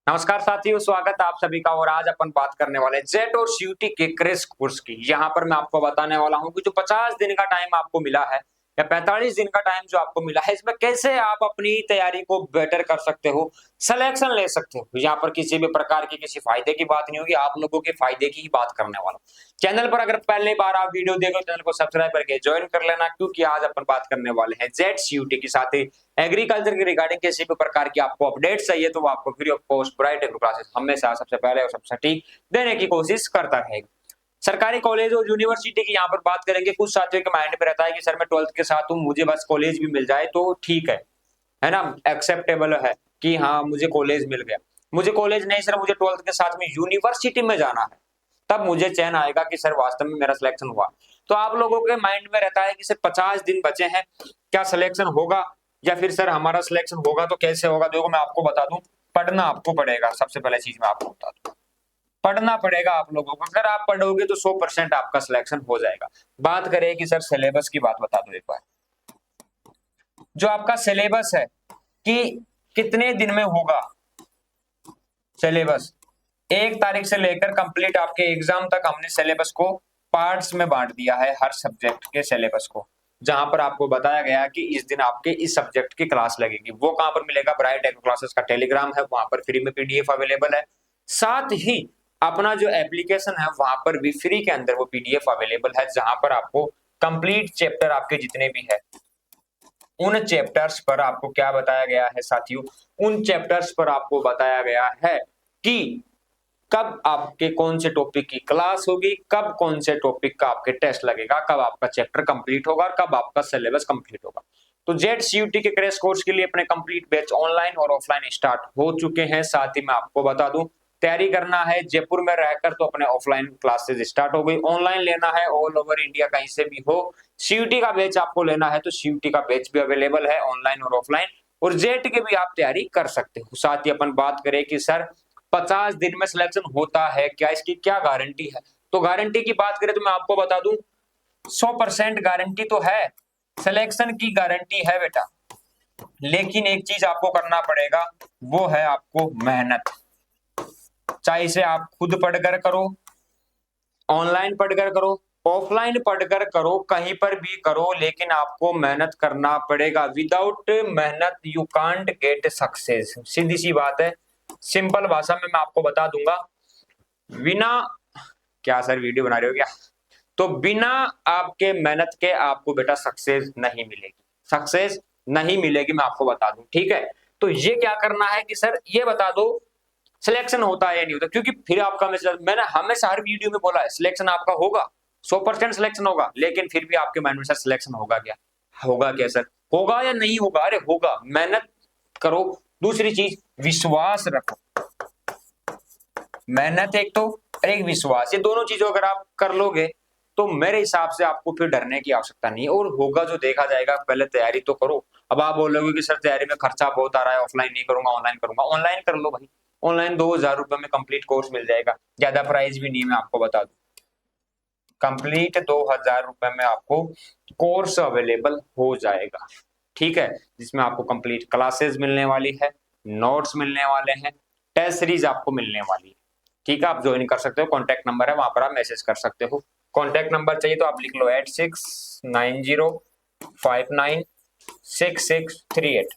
नमस्कार साथियों, स्वागत है आप सभी का। और आज अपन बात करने वाले जेट और सीयूटी के क्रैश कोर्स की। यहाँ पर मैं आपको बताने वाला हूँ कि जो 50 दिन का टाइम आपको मिला है या 45 दिन का टाइम जो आपको मिला है, इसमें कैसे आप अपनी तैयारी को बेटर कर सकते हो, सिलेक्शन ले सकते हो। यहाँ पर किसी भी प्रकार की किसी फायदे की बात नहीं होगी, आप लोगों के फायदे की ही बात करने वाला हूँ। चैनल पर अगर पहली बार आप वीडियो देखो, चैनल को सब्सक्राइब करके ज्वाइन कर लेना, क्योंकि आज अपन बात करने वाले हैं जेट सीयूटी के साथ ही एग्रीकल्चर के रिगार्डिंग किसी भी प्रकार की आपको अपडेट चाहिए तो वो आपको free of cost bright agro classes हमेशा सबसे पहले और सबसे सटीक देने की कोशिश करता रहेगा। सरकारी कॉलेज और यूनिवर्सिटी की यहाँ पर बात करेंगे। कुछ साथियों के माइंड में रहता है कि सर मैं 12th के साथ हूँ, मुझे बस कॉलेज भी मिल जाए तो ठीक है ना, एक्सेप्टेबल है कि हाँ मुझे कॉलेज मिल गया। मुझे कॉलेज नहीं सर, मुझे 12th के साथ में यूनिवर्सिटी में जाना है, तब मुझे चैन आएगा कि सर वास्तव में मेरा सिलेक्शन हुआ। तो आप लोगों के माइंड में रहता है कि सर 50 दिन बचे हैं, क्या सिलेक्शन होगा, या फिर सर हमारा सिलेक्शन होगा तो कैसे होगा। देखो मैं आपको बता दूं, पढ़ना आपको पड़ेगा। सबसे पहले चीज मैं आपको बता दूं, पढ़ना पड़ेगा आप लोगों को। अगर आप पढ़ोगे तो 100% आपका सिलेक्शन हो जाएगा। बात करें कि सर सिलेबस की बात बता दो एक बार। जो आपका सिलेबस है कि कितने दिन में होगा सिलेबस, 1 तारीख से लेकर कंप्लीट आपके एग्जाम तक हमने सिलेबस को पार्ट्स में बांट दिया है, हर सब्जेक्ट के सिलेबस को। जहां पर आपको बताया गया कि इस दिन आपके इस सब्जेक्ट की क्लास लगेगी। वो कहां पर मिलेगा? ब्राइट एग्रो क्लासेस का टेलीग्राम है, वहां पर फ्री में पीडीएफ अवेलेबल है। साथ ही अपना जो एप्लीकेशन है वहां पर भी फ्री के अंदर वो पीडीएफ अवेलेबल है, जहां पर आपको कंप्लीट चैप्टर आपके जितने भी है उन चैप्टर्स पर आपको क्या बताया गया है साथियों, उन चैप्टर्स पर आपको बताया गया है कि कब आपके कौन से टॉपिक की क्लास होगी, कब कौन से टॉपिक का आपके टेस्ट लगेगा, कब आपका चैप्टर कंप्लीट होगा और कब आपका सिलेबस कंप्लीट होगा। तो जेट सीयूटी के क्रैश कोर्स के लिए अपने कंप्लीट बैच ऑनलाइन और ऑफलाइन स्टार्ट हो चुके हैं। साथ ही मैं आपको बता दूं, तैयारी करना है जयपुर में रहकर तो अपने ऑफलाइन क्लासेस स्टार्ट हो गई। ऑनलाइन लेना है ऑल ओवर इंडिया कहीं से भी हो, सीयूटी का बैच आपको लेना है तो सीयूटी का बैच भी अवेलेबल है ऑनलाइन और ऑफलाइन, और जेट के भी आप तैयारी कर सकते हो। साथ ही अपन बात करें कि सर 50 दिन में सिलेक्शन होता है क्या, इसकी क्या गारंटी है। तो गारंटी की बात करें तो मैं आपको बता दूं, 100% गारंटी तो है, सिलेक्शन की गारंटी है बेटा। लेकिन एक चीज आपको करना पड़ेगा, वो है आपको मेहनत। चाहे इसे आप खुद पढ़कर करो, ऑनलाइन पढ़कर करो, ऑफलाइन पढ़कर करो, कहीं पर भी करो, लेकिन आपको मेहनत करना पड़ेगा। विदाउट मेहनत यू कांट गेट सक्सेस। सीधी सी बात है, सिंपल भाषा में मैं आपको बता दूंगा। बिना, क्या सर वीडियो बना रहे हो क्या? तो बिना आपके मेहनत के आपको बेटा सक्सेस नहीं मिलेगी, सक्सेस नहीं मिलेगी, मैं आपको बता दूं, ठीक है। तो ये क्या करना है कि सर ये बता दो सिलेक्शन होता है या नहीं होता, क्योंकि फिर आपका मैंने हमेशा हर वीडियो में बोला है सिलेक्शन आपका होगा, 100% सिलेक्शन होगा। लेकिन फिर भी आपके माइंड में सर सिलेक्शन होगा क्या, होगा क्या सर, होगा या नहीं होगा? अरे होगा, मेहनत करो। दूसरी चीज विश्वास रखो, मेहनत एक तो, एक विश्वास, ये दोनों चीजों अगर आप कर लोगे तो मेरे हिसाब से आपको फिर डरने की आवश्यकता नहीं है, और होगा जो देखा जाएगा। पहले तैयारी तो करो। अब आप बोलोगे कि सर तैयारी में खर्चा बहुत आ रहा है, ऑफलाइन नहीं करूंगा ऑनलाइन करूंगा, ऑनलाइन कर लो भाई। ऑनलाइन 2000 रुपए में कंप्लीट कोर्स मिल जाएगा, ज्यादा प्राइस भी नहीं है, मैं आपको बता दूं। कंप्लीट 2000 रुपए में आपको कोर्स अवेलेबल हो जाएगा, ठीक है, जिसमें आपको कंप्लीट क्लासेस मिलने वाली है, नोट्स मिलने वाले हैं, टेस्ट सीरीज आपको मिलने वाली है, ठीक है। आप ज्वाइन कर सकते हो, कॉन्टैक्ट नंबर है, वहां पर आप मैसेज कर सकते हो। कॉन्टैक्ट नंबर चाहिए तो आप लिख लो 8690596638।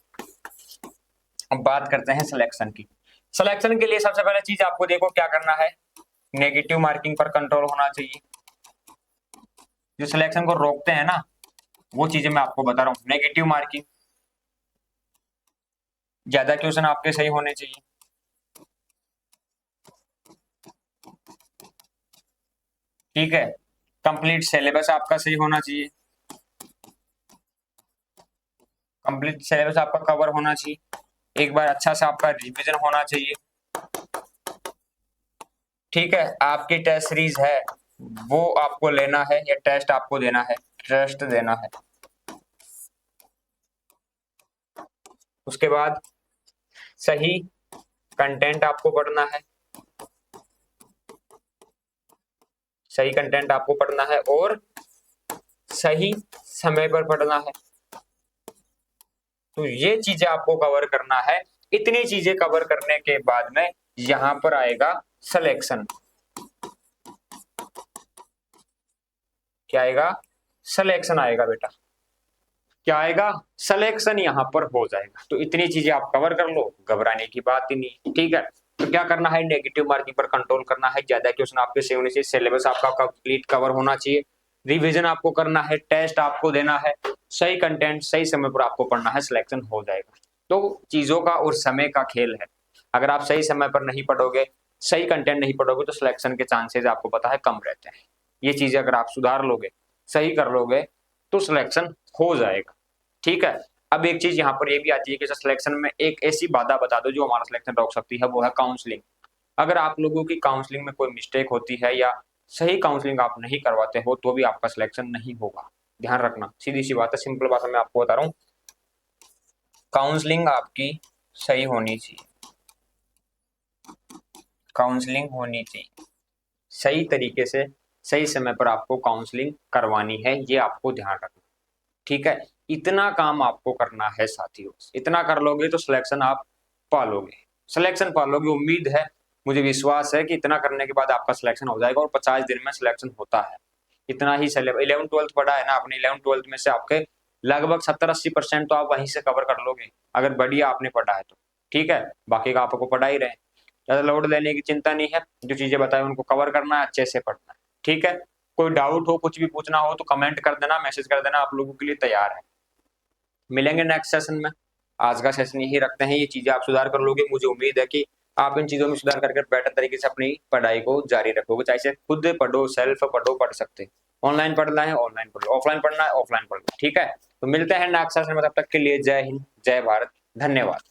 अब बात करते हैं सिलेक्शन की। सिलेक्शन के लिए सबसे पहले चीज आपको देखो क्या करना है, नेगेटिव मार्किंग पर कंट्रोल होना चाहिए। जो सिलेक्शन को रोकते हैं ना, वो चीजें मैं आपको बता रहा हूँ। नेगेटिव मार्किंग, ज्यादा क्वेश्चन आपके सही होने चाहिए, ठीक है। कंप्लीट सिलेबस आपका सही होना चाहिए, कंप्लीट सिलेबस आपका कवर होना चाहिए, एक बार अच्छा सा आपका रिवीजन होना चाहिए, ठीक है। आपकी टेस्ट सीरीज है वो आपको लेना है, या टेस्ट आपको देना है, टेस्ट देना है। उसके बाद सही कंटेंट आपको पढ़ना है, सही कंटेंट आपको पढ़ना है, और सही समय पर पढ़ना है। तो ये चीजें आपको कवर करना है। इतनी चीजें कवर करने के बाद में यहां पर आएगा सिलेक्शन। क्या आएगा? सिलेक्शन आएगा बेटा। क्या आएगा? सिलेक्शन यहां पर हो जाएगा। तो इतनी चीजें आप कवर कर लो, घबराने की बात ही नहीं। ठीक है, तो क्या करना है, नेगेटिव मार्किंग पर कंट्रोल करना है, ज्यादा क्वेश्चन आपके सेव होने चाहिए, सिलेबस आपका कंप्लीट कवर होना चाहिए, रिवीजन आपको करना है, टेस्ट आपको देना है, सही कंटेंट सही समय पर आपको पढ़ना है, सिलेक्शन हो जाएगा। तो चीजों का और समय का खेल है। अगर आप सही समय पर नहीं पढ़ोगे, सही कंटेंट नहीं पढ़ोगे, तो सिलेक्शन के चांसेस आपको पता है कम रहते हैं। ये चीजें अगर आप सुधार लोगे, सही कर लोगे, तो सिलेक्शन हो जाएगा। ठीक है, अब एक चीज यहाँ पर ये भी आती है कि सिलेक्शन में एक ऐसी बाधा बता दो जो हमारा सिलेक्शन रोक सकती है, वो है काउंसलिंग। अगर आप लोगों की काउंसलिंग में कोई मिस्टेक होती है या सही काउंसलिंग आप नहीं करवाते हो, तो भी आपका सिलेक्शन नहीं होगा। ध्यान रखना, सीधी सी बात है, सिंपल भाषा में आपको बता रहा हूँ, काउंसलिंग आपकी सही होनी चाहिए, काउंसलिंग होनी चाहिए सही तरीके से, सही समय पर आपको काउंसलिंग करवानी है, ये आपको ध्यान रखना। ठीक है, इतना काम आपको करना है साथियों, इतना कर लोगे तो सिलेक्शन आप पालोगे, सिलेक्शन पालोगे। उम्मीद है, मुझे विश्वास है कि इतना करने के बाद आपका सिलेक्शन हो जाएगा, और 50 दिन में सिलेक्शन होता है। इतना ही सिलेबस 11th-12th पढ़ा है ना आपने, 11th-12th में से आपके लगभग 70-80% तो आप वहीं से कवर कर लोगे, अगर बढ़िया आपने पढ़ा है तो। ठीक है, बाकी का आपको पढ़ा ही रहे, ज्यादा लोड लेने की चिंता नहीं है, जो चीजें बताए उनको कवर करना है, अच्छे से पढ़ना है। ठीक है, कोई डाउट हो, कुछ भी पूछना हो तो कमेंट कर देना, मैसेज कर देना, आप लोगों के लिए तैयार है। मिलेंगे नेक्स्ट सेशन में। आज का सेशन यही रखते हैं, ये चीजें आप सुधार कर लोगे, मुझे उम्मीद है कि आप इन चीजों में सुधार करके बेटर तरीके से अपनी पढ़ाई को जारी रखोगे, चाहे से खुद पढ़ो, सेल्फ पढ़ो, पढ़ सकते, ऑनलाइन पढ़ना है ऑनलाइन पढ़ो, ऑफलाइन पढ़ना है ऑफलाइन पढ़ो। ठीक है, तो मिलते हैं नेक्स्ट सेशन में, तब तक के लिए जय हिंद, जय भारत, धन्यवाद।